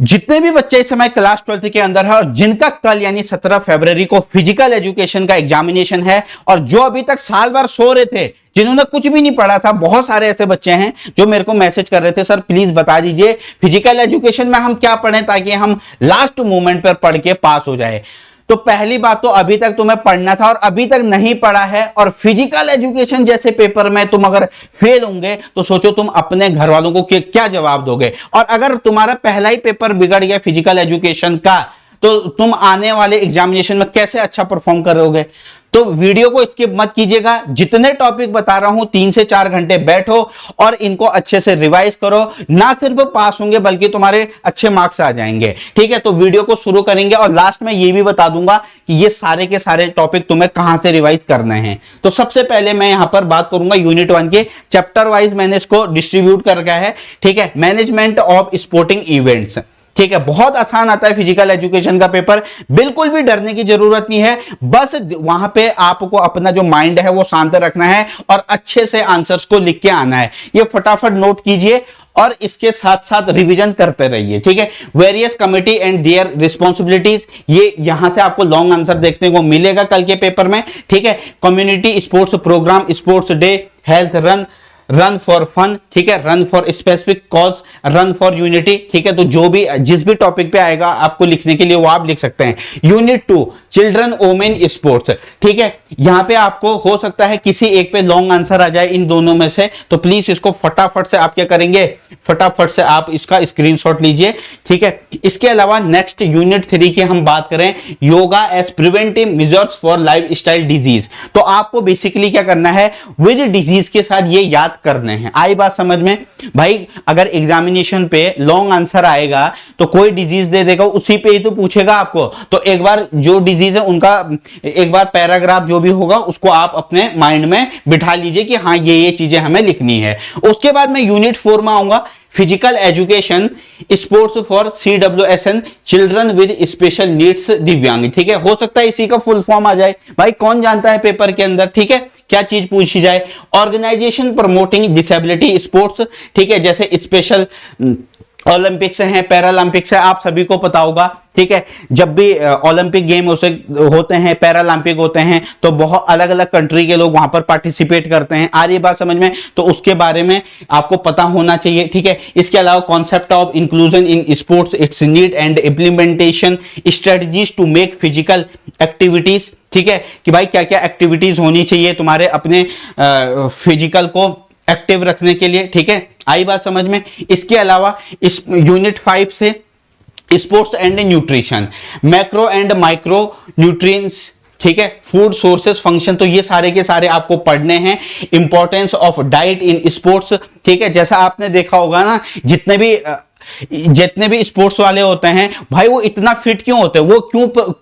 जितने भी बच्चे इस समय क्लास 12th के अंदर है और जिनका कल यानी 17 फरवरी को फिजिकल एजुकेशन का एग्जामिनेशन है और जो अभी तक साल भर सो रहे थे, जिन्होंने कुछ भी नहीं पढ़ा था, बहुत सारे ऐसे बच्चे हैं जो मेरे को मैसेज कर रहे थे, सर प्लीज बता दीजिए फिजिकल एजुकेशन में हम क्या पढ़ें ताकि हम लास्ट मोमेंट पर पढ़ के पास हो जाए। तो पहली बात तो अभी तक तुम्हें पढ़ना था और अभी तक नहीं पढ़ा है और फिजिकल एजुकेशन जैसे पेपर में तुम अगर फेल होंगे तो सोचो तुम अपने घर वालों को क्या जवाब दोगे। और अगर तुम्हारा पहला ही पेपर बिगड़ गया फिजिकल एजुकेशन का तो तुम आने वाले एग्जामिनेशन में कैसे अच्छा परफॉर्म करोगे। तो वीडियो को स्किप मत कीजिएगा, जितने टॉपिक बता रहा हूं 3 से 4 घंटे बैठो और इनको अच्छे से रिवाइज करो, ना सिर्फ पास होंगे बल्कि तुम्हारे अच्छे मार्क्स आ जाएंगे। ठीक है, तो वीडियो को शुरू करेंगे और लास्ट में ये भी बता दूंगा कि ये सारे के सारे टॉपिक तुम्हें कहां से रिवाइज करने हैं। तो सबसे पहले मैं यहां पर बात करूंगा यूनिट 1 के, चैप्टर वाइज मैंने इसको डिस्ट्रीब्यूट कर रखा है। ठीक है, मैनेजमेंट ऑफ स्पोर्टिंग इवेंट्स। ठीक है, बहुत आसान आता है फिजिकल एजुकेशन का पेपर, बिल्कुल भी डरने की जरूरत नहीं है। बस वहां पे आपको अपना जो माइंड है वो शांत रखना है और अच्छे से आंसर्स को लिख के आना है। ये फटाफट नोट कीजिए और इसके साथ साथ रिवीजन करते रहिए। ठीक है, various committee and there responsibilities, ये यहां से आपको लॉन्ग आंसर देखने को मिलेगा कल के पेपर में। ठीक है, community sports program, sports day, health run for fun, ठीक है, run for specific cause, run for unity. ठीक है, तो जो भी जिस भी टॉपिक पे आएगा आपको लिखने के लिए वो आप लिख सकते हैं। Unit 2 children women sports. ठीक है, यहां पे आपको हो सकता है किसी एक पे लॉन्ग आंसर आ जाए इन दोनों में से, तो प्लीज इसको फटाफट से आप क्या करेंगे, फटाफट से आप इसका स्क्रीनशॉट लीजिए। ठीक है, इसके अलावा नेक्स्ट यूनिट 3 की हम बात करें, yoga as preventive measures for lifestyle disease. तो आपको बेसिकली क्या करना है, विद डिजीज के साथ ये याद करने हैं। आई बात समझ में भाई? अगर एग्जामिनेशन पे लॉन्ग आंसर आएगा तो कोई डिजीज दे देगा, उसी पे ही तो पूछेगा आपको, तो एक बार जो डिजीज है उनका एक बार पैराग्राफ जो भी होगा उसको आप अपने माइंड में बिठा लीजिए कि हाँ ये चीजें हमें लिखनी है। उसके बाद मैं यूनिट 4 में आऊंगा, physical education sports for CWSN, children with special needs, दिव्यांग। ठीक है, हो सकता है इसी का फुल फॉर्म आ जाए, भाई कौन जानता है पेपर के अंदर। ठीक है, क्या चीज पूछी जाए, ऑर्गेनाइजेशन प्रमोटिंग डिसेबिलिटी स्पोर्ट्स। ठीक है, जैसे स्पेशल ओलंपिक्स हैं, पैरालंपिक्स है, आप सभी को पता होगा। ठीक है, जब भी ओलंपिक गेम होते हैं, पैरालंपिक होते हैं, तो बहुत अलग अलग कंट्री के लोग वहां पर पार्टिसिपेट करते हैं। आ रही बात समझ में? तो उसके बारे में आपको पता होना चाहिए। ठीक है, इसके अलावा concept of inclusion in sports, its need and implementation, strategies to make physical activities. ठीक है, कि भाई क्या क्या एक्टिविटीज होनी चाहिए तुम्हारे अपने फिजिकल को एक्टिव रखने के लिए। ठीक है, आई बात समझ में? इसके अलावा इस यूनिट 5 से sports and nutrition, macro and micro nutrients, ठीक है, फूड सोर्सेस फंक्शन, तो ये सारे के सारे आपको पढ़ने हैं। Importance of diet in sports. ठीक है, जैसा आपने देखा होगा ना, जितने भी स्पोर्ट्स वाले होते हैं भाई वो इतना फिट क्यों होते हैं, वो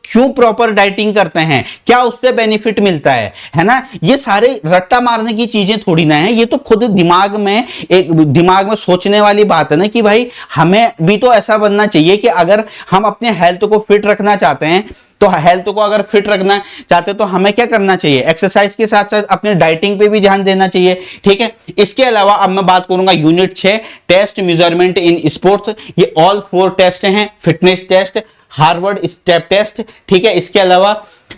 क्यों प्रॉपर डाइटिंग करते हैं, क्या उससे बेनिफिट मिलता है ना। ये सारे रट्टा मारने की चीजें थोड़ी ना है, ये तो खुद दिमाग में सोचने वाली बात है ना कि भाई हमें भी तो ऐसा बनना चाहिए कि अगर हम अपने हेल्थ को फिट रखना चाहते हैं तो हेल्थ को अगर फिट रखना चाहते तो हमें क्या करना चाहिए, एक्सरसाइज के साथ साथ अपने डाइटिंग पे भी ध्यान देना चाहिए। ठीक है, इसके अलावा अब मैं बात करूंगा unit 6 test measurement in sports. ये ऑल 4 टेस्ट हैं, fitness test, Harvard step test. ठीक है, इसके अलावा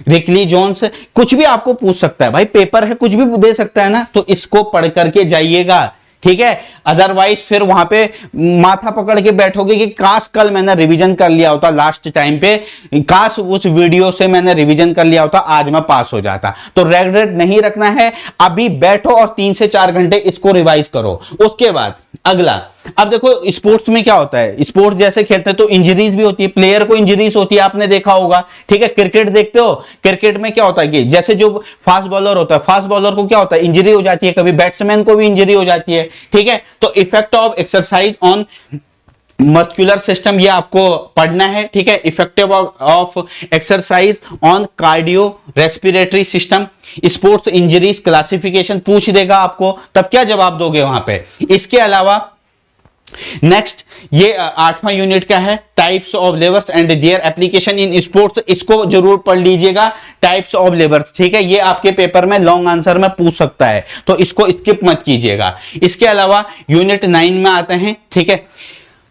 रिकली जोन्स, कुछ भी आपको पूछ सकता है भाई, पेपर है कुछ भी दे सकता है ना, तो इसको पढ़ करके जाइएगा। ठीक है, अदरवाइज फिर वहां पे माथा पकड़ के बैठोगे कि काश कल मैंने रिवीजन कर लिया होता लास्ट टाइम पे, काश उस वीडियो से मैंने रिवीजन कर लिया होता, आज मैं पास हो जाता। तो रेग्रेट नहीं रखना है, अभी बैठो और 3 से 4 घंटे इसको रिवाइज करो। उसके बाद अगला, अब देखो स्पोर्ट्स में क्या होता है, स्पोर्ट्स जैसे खेलते हैं तो इंजरीज भी होती है, प्लेयर को इंजरीज होती है, आपने देखा होगा। ठीक है, क्रिकेट देखते हो, क्रिकेट में क्या होता है कि जैसे जो फास्ट बॉलर होता है, फास्ट बॉलर को क्या होता है, इंजरी हो जाती है, कभी बैट्समैन को भी इंजरी हो जाती है। ठीक है, तो effect of exercise on muscular system, ये आपको पढ़ना है। ठीक है, effective of exercise on cardio respiratory system, sports injuries classification पूछ देगा आपको, तब क्या जवाब दोगे वहां पे। इसके अलावा नेक्स्ट ये 8वां यूनिट का है, types of labours and their application in sports, इसको जरूर पढ़ लीजिएगा। टाइप्स ऑफ लेबर्स, ठीक है, ये आपके पेपर में लॉन्ग आंसर में पूछ सकता है, तो इसको स्किप मत कीजिएगा। इसके अलावा यूनिट 9 में आते हैं। ठीक है,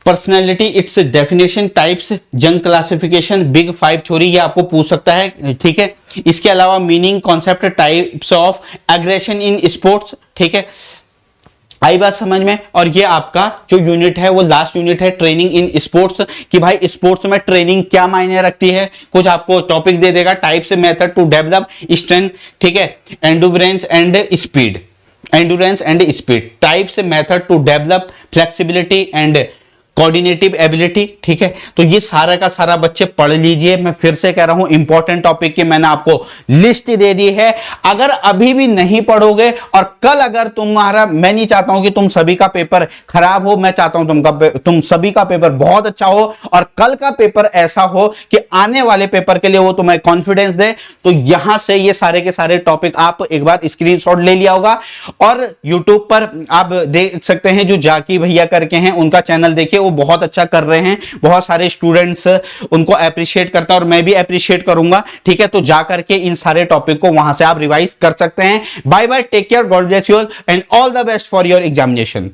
पर्सनैलिटी, इट्स डेफिनेशन, टाइप्स, जंग क्लासिफिकेशन, बिग फाइव थ्योरी, ये आपको पूछ सकता है, ठीक है। इसके अलावा meaning, concept, types of aggression in sports, ठीक है। आई बात समझ में। और ये आपका जो यूनिट है वो लास्ट यूनिट है, ट्रेनिंग इन स्पोर्ट्स, कि भाई स्पोर्ट्स में ट्रेनिंग क्या मायने रखती है, कुछ आपको टॉपिक दे देगा, types, method to develop strength, ठीक है, endurance and speed, endurance and speed, types, method to develop flexibility and coordinative ability, ठीक है। तो ये सारा का सारा बच्चे पढ़ लीजिए। मैं फिर से कह रहा हूं इंपॉर्टेंट टॉपिक की मैंने आपको लिस्ट दे दी है। अगर अभी भी नहीं पढ़ोगे और कल अगर तुम्हारा, मैं नहीं चाहता हूं कि तुम सभी का पेपर खराब हो, मैं चाहता हूं तुम सभी का पेपर बहुत अच्छा हो और कल का पेपर ऐसा हो कि आने वाले पेपर के लिए वो तुम्हें कॉन्फिडेंस दे। तो यहां से ये सारे के सारे टॉपिक आप एक बार स्क्रीनशॉट ले लिया होगा और यूट्यूब पर आप देख सकते हैं, जो जाकी भैया करके हैं उनका चैनल देखिए, वो बहुत अच्छा कर रहे हैं, बहुत सारे स्टूडेंट्स उनको अप्रिशिएट करता है और मैं भी अप्रिशिएट करूंगा, ठीक है। तो जा करके इन सारे टॉपिक को वहां से आप रिवाइज कर सकते हैं। Bye bye, take care, God bless you all and all the best for your examination.